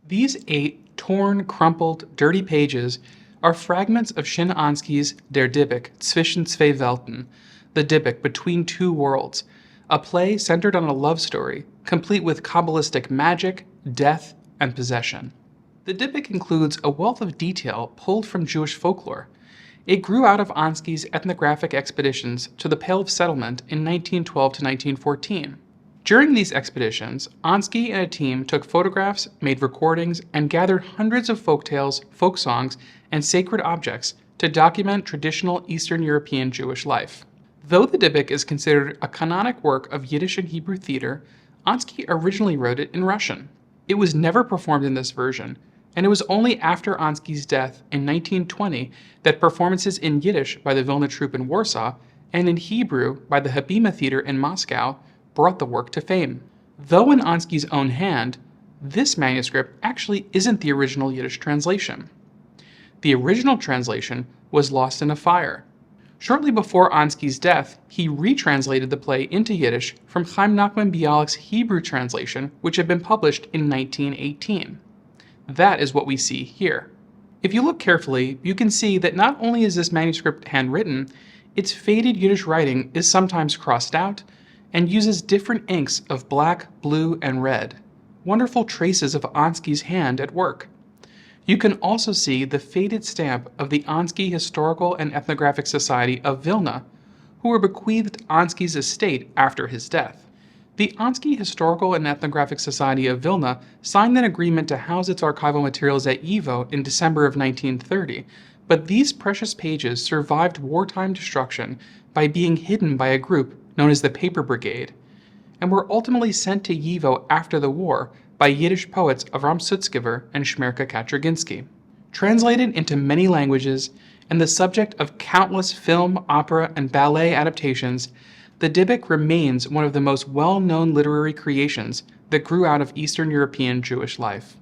These 8 torn, crumpled, dirty pages are fragments of Shin Ansky's Der Dybbuk zwischen zwei Welten, the Dybbuk Between Two Worlds, a play centered on a love story, complete with Kabbalistic magic, death, and possession. The Dybbuk includes a wealth of detail pulled from Jewish folklore. It grew out of Ansky's ethnographic expeditions to the Pale of Settlement in 1912 to 1914. During these expeditions, Ansky and a team took photographs, made recordings, and gathered hundreds of folktales, folk songs, and sacred objects to document traditional Eastern European Jewish life. Though the Dybbuk is considered a canonic work of Yiddish and Hebrew theater, Ansky originally wrote it in Russian. It was never performed in this version, and it was only after Ansky's death in 1920 that performances in Yiddish by the Vilna Troupe in Warsaw and in Hebrew by the Habima Theater in Moscow brought the work to fame. Though in Ansky's own hand, this manuscript actually isn't the original Yiddish translation. The original translation was lost in a fire. Shortly before Ansky's death, he retranslated the play into Yiddish from Chaim Nachman Bialik's Hebrew translation, which had been published in 1918. That is what we see here. If you look carefully, you can see that not only is this manuscript handwritten, its faded Yiddish writing is sometimes crossed out and uses different inks of black, blue, and red, wonderful traces of Ansky's hand at work. You can also see the faded stamp of the Ansky Historical and Ethnographic Society of Vilna, who were bequeathed Ansky's estate after his death. The Ansky Historical and Ethnographic Society of Vilna signed an agreement to house its archival materials at YIVO in December of 1930, but these precious pages survived wartime destruction by being hidden by a group known as the Paper Brigade, and were ultimately sent to YIVO after the war by Yiddish poets Avram Sutzkever and Shmerka Kaczerginski. Translated into many languages and the subject of countless film, opera, and ballet adaptations, the Dybbuk remains one of the most well-known literary creations that grew out of Eastern European Jewish life.